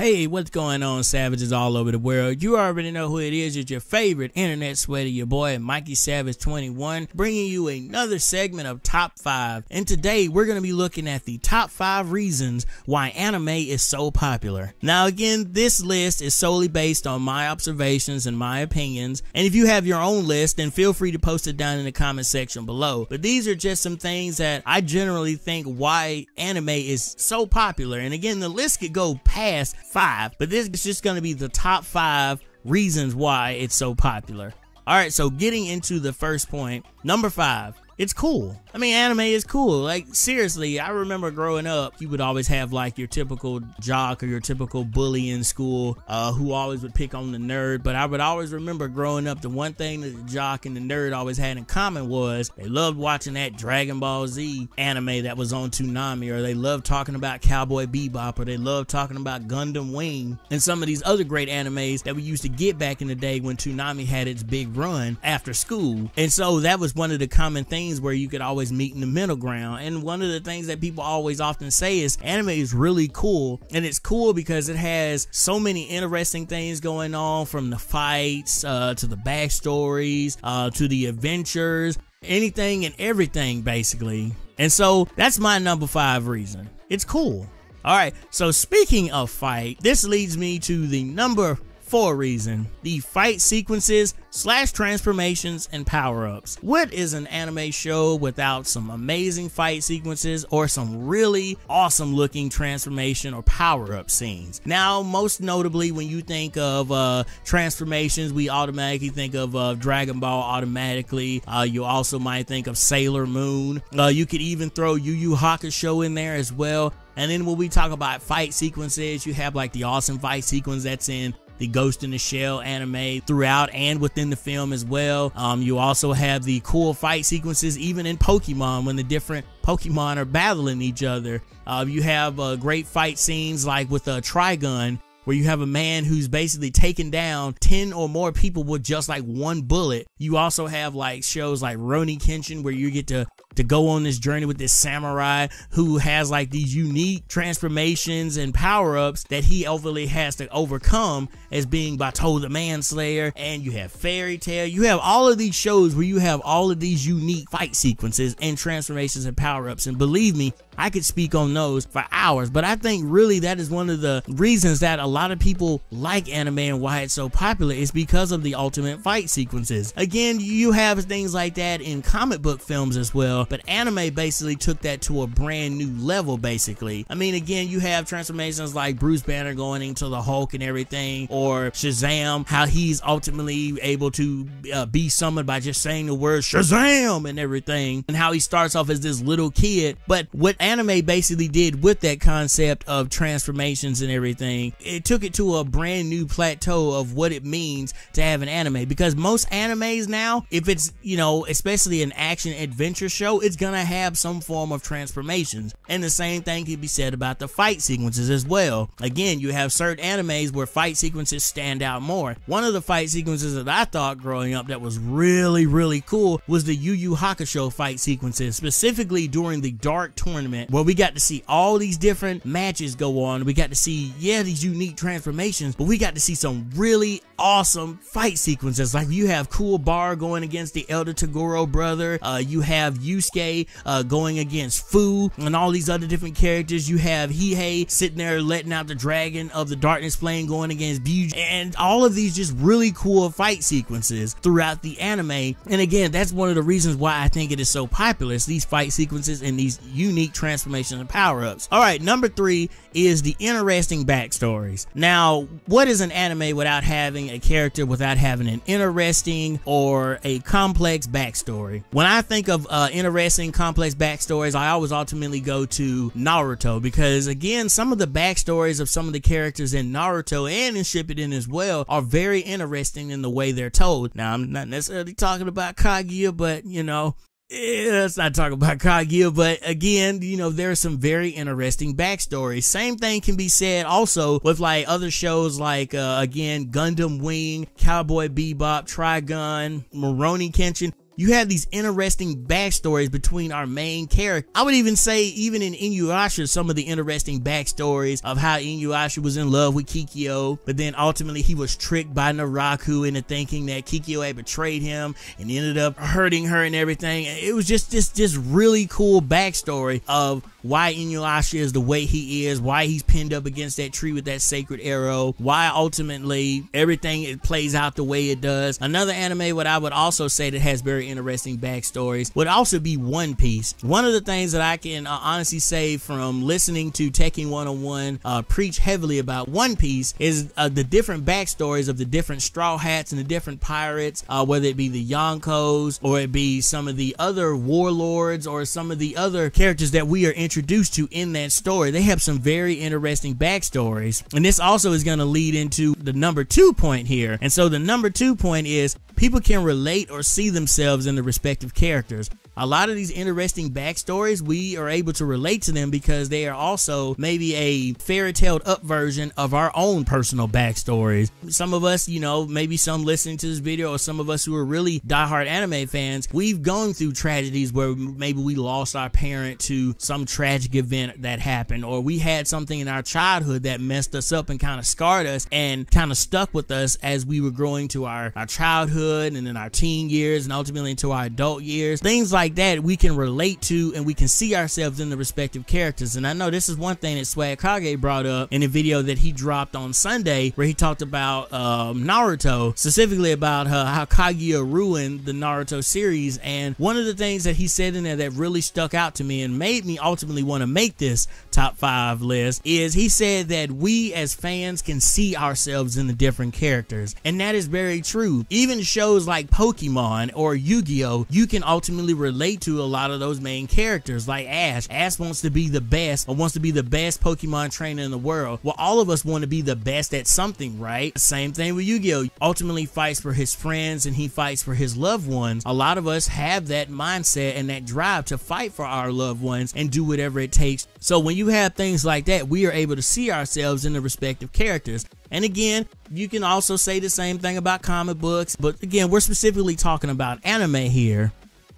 Hey, what's going on, savages all over the world? You already know who it is. It's your favorite internet sweater, your boy Mikey Savage 21, bringing you another segment of Top 5. And today we're going to be looking at the top 5 reasons why anime is so popular. Now again, this list is solely based on my observations and my opinions. And if you have your own list, then feel free to post it down in the comment section below. But these are just some things that I generally think why anime is so popular. And again, the list could go past 5, but this is just going to be the top 5 reasons why it's so popular. Alright, so getting into the first point, number 5. It's cool. I mean, anime is cool. Like, seriously, I remember growing up, you would always have like your typical jock or your typical bully in school who always would pick on the nerd. But I would always remember growing up, the one thing that the jock and the nerd always had in common was they loved watching that Dragon Ball Z anime that was on Toonami, or they loved talking about Cowboy Bebop, or they loved talking about Gundam Wing, and some of these other great animes that we used to get back in the day when Toonami had its big run after school. And so that was one of the common things where you could always meet in the middle ground. And one of the things that people always often say is anime is really cool, and it's cool because it has so many interesting things going on, from the fights to the backstories to the adventures, anything and everything basically. And so that's my number 5 reason. It's cool. Alright, so speaking of fight, this leads me to the number 4 reason: the fight sequences / transformations and power-ups. What is an anime show without some amazing fight sequences or some really awesome looking transformation or power-up scenes? Now, most notably, when you think of transformations, we automatically think of Dragon Ball automatically. You also might think of Sailor Moon. You could even throw Yu Yu Hakusho in there as well. And then when we talk about fight sequences, you have like the awesome fight sequence that's in the Ghost in the Shell anime throughout and within the film as well. You also have the cool fight sequences even in Pokemon when the different Pokemon are battling each other. You have great fight scenes like with Trigun, where you have a man who's basically taken down 10 or more people with just like one bullet. You also have like shows like Rurouni Kenshin, where you get to go on this journey with this samurai who has like these unique transformations and power-ups that he overly has to overcome, as being Batou the Manslayer. And you have Fairy Tail. You have all of these shows where you have all of these unique fight sequences and transformations and power-ups, and believe me, I could speak on those for hours. But I think really that is one of the reasons that a lot of people like anime and why it's so popular, is because of the ultimate fight sequences. Again, you have things like that in comic book films as well, but anime basically took that to a brand new level basically. I mean, again, you have transformations like Bruce Banner going into the Hulk and everything, or Shazam, how he's ultimately able to be summoned by just saying the word Shazam and everything, and how he starts off as this little kid. But what anime basically did with that concept of transformations and everything, it took it to a brand new plateau of what it means to have an anime. Because most animes now, if it's, you know, especially an action adventure show, it's gonna have some form of transformations. And the same thing can be said about the fight sequences as well. Again, you have certain animes where fight sequences stand out more. One of the fight sequences that I thought growing up that was really cool was the Yu Yu Hakusho fight sequences, specifically during the Dark Tournament, where we got to see all these different matches go on. We got to see, yeah, these unique transformations, but we got to see some really awesome fight sequences. Like you have Cool Bar going against the Elder Toguro brother, you have Yusuke going against Fu, and all these other different characters. You have Hihei sitting there letting out the Dragon of the Darkness Flame going against Byuji, and all of these just really cool fight sequences throughout the anime. And again, that's one of the reasons why I think it is so popular. It's these fight sequences and these unique transformations and power-ups. Alright, number 3 is the interesting backstories. Now, what is an anime without having a character, without having an interesting or a complex backstory? When I think of interesting, complex backstories, I always ultimately go to Naruto, because again, some of the backstories of some of the characters in Naruto and in Shippuden as well are very interesting in the way they're told. Now, I'm not necessarily talking about Kaguya, but you know, let's not talk about Kaguya, but again, you know, there are some very interesting backstories. Same thing can be said also with like other shows like, again, Gundam Wing, Cowboy Bebop, Trigun, Rurouni Kenshin. you have these interesting backstories between our main character. I would even say, even in Inuyasha, some of the interesting backstories of how Inuyasha was in love with Kikyo, but then ultimately he was tricked by Naraku into thinking that Kikyo had betrayed him and ended up hurting her and everything. It was just this really cool backstory of why Inuyasha is the way he is, why he's pinned up against that tree with that sacred arrow, why ultimately everything it plays out the way it does. Another anime what I would also say that has very interesting backstories would also be One Piece. One of the things that I can honestly say from listening to Tekken 101 preach heavily about One Piece is the different backstories of the different Straw Hats and the different pirates, whether it be the Yonkos or it be some of the other warlords or some of the other characters that we are introduced to in that story. They have some very interesting backstories, and this also is going to lead into the number 2 point here. And so the number 2 point is people can relate or see themselves in the respective characters. A lot of these interesting backstories, we are able to relate to them because they are also maybe a fairy tale up version of our own personal backstories. Some of us, you know, maybe some listening to this video or some of us who are really diehard anime fans, we've gone through tragedies where maybe we lost our parent to some tragic event that happened, or we had something in our childhood that messed us up and kind of scarred us and kind of stuck with us as we were growing to our childhood and then our teen years and ultimately into our adult years. Things like that we can relate to and we can see ourselves in the respective characters. And I know this is one thing that Swag Kage brought up in a video that he dropped on Sunday where he talked about Naruto, specifically about how Kaguya ruined the Naruto series. And one of the things that he said in there that really stuck out to me and made me ultimately want to make this top 5 list is he said that we as fans can see ourselves in the different characters, and that is very true. Even shows like Pokemon or Yu-Gi-Oh, you can ultimately relate to a lot of those main characters. Like Ash wants to be the best, or wants to be the best Pokemon trainer in the world. Well, all of us want to be the best at something, right? Same thing with Yu-Gi-Oh, ultimately fights for his friends and he fights for his loved ones. A lot of us have that mindset and that drive to fight for our loved ones and do whatever it takes. So when you have things like that, we are able to see ourselves in the respective characters. And again, you can also say the same thing about comic books, but again, we're specifically talking about anime here.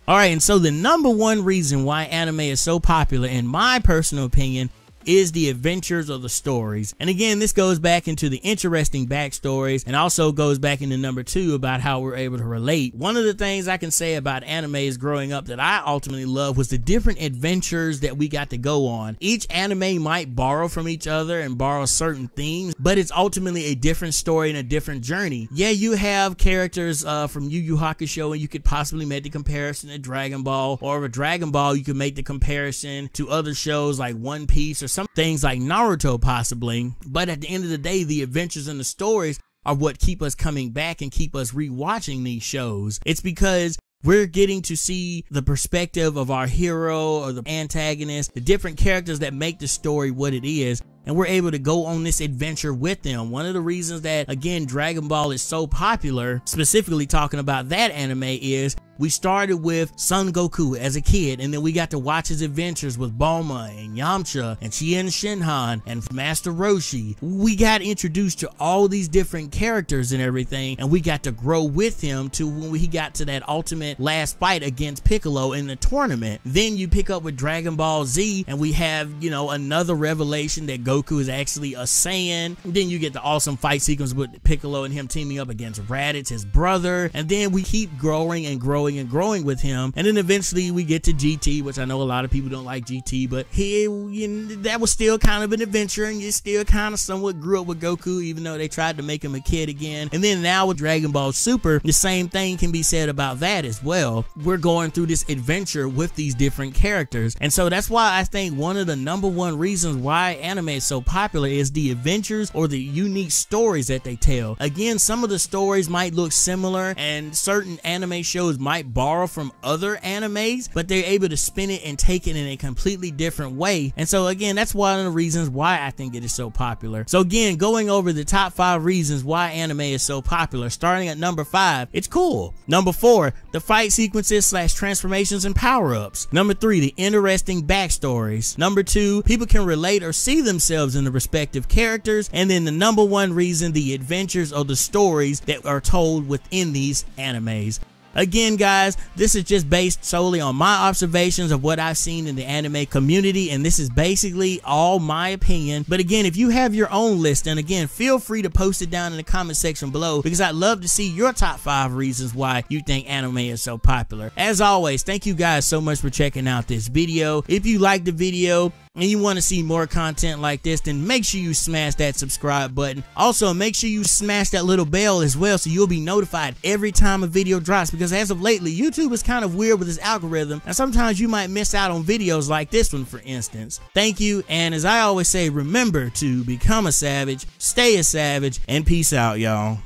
Alright, and so the number 1 reason why anime is so popular, in my personal opinion, is the adventures of the stories. And again, this goes back into the interesting backstories and also goes back into number 2 about how we're able to relate. One of the things I can say about animes growing up that I ultimately loved was the different adventures that we got to go on. Each anime might borrow from each other and borrow certain themes, but it's ultimately a different story and a different journey. Yeah, you have characters from Yu Yu Hakusho and you could possibly make the comparison to Dragon Ball, or with Dragon Ball you could make the comparison to other shows like One Piece or some things like Naruto possibly. But at the end of the day, the adventures and the stories are what keep us coming back and keep us rewatching these shows. It's because we're getting to see the perspective of our hero or the antagonist, the different characters that make the story what it is, and we're able to go on this adventure with them. One of the reasons that, again, Dragon Ball is so popular, specifically talking about that anime, is we started with Son Goku as a kid, and then we got to watch his adventures with Bulma and Yamcha and Tien Shinhan and Master Roshi. We got introduced to all these different characters and everything, and we got to grow with him to when he got to that ultimate last fight against Piccolo in the tournament. Then you pick up with Dragon Ball Z, and we have, you know, another revelation that Goku is actually a Saiyan. Then you get the awesome fight sequence with Piccolo and him teaming up against Raditz, his brother, and then we keep growing and growing and growing with him, and then eventually we get to GT, which I know a lot of people don't like GT, but that was still kind of an adventure, and you still kind of somewhat grew up with Goku, even though they tried to make him a kid again. And then now with Dragon Ball Super, the same thing can be said about that as well. We're going through this adventure with these different characters, and so that's why I think one of the number 1 reasons why anime is so popular is the adventures or the unique stories that they tell. Again, some of the stories might look similar, and certain anime shows might borrow from other animes, but they're able to spin it and take it in a completely different way. And so again, that's one of the reasons why I think it is so popular. So again, going over the top 5 reasons why anime is so popular, starting at number 5, it's cool. Number 4, the fight sequences / transformations and power-ups. Number 3, the interesting backstories. Number 2, people can relate or see themselves in the respective characters. And then the number 1 reason, the adventures or the stories that are told within these animes. Again, guys, this is just based solely on my observations of what I've seen in the anime community, and this is basically all my opinion. But again, if you have your own list, and again, feel free to post it down in the comment section below, because I'd love to see your top 5 reasons why you think anime is so popular. As always, thank you guys so much for checking out this video. If you liked the video and you want to see more content like this, then make sure you smash that subscribe button. Also, make sure you smash that little bell as well, so you'll be notified every time a video drops, because as of lately, YouTube is kind of weird with its algorithm, and sometimes you might miss out on videos like this one, for instance. Thank you, and as I always say, remember to become a savage, stay a savage, and peace out, y'all.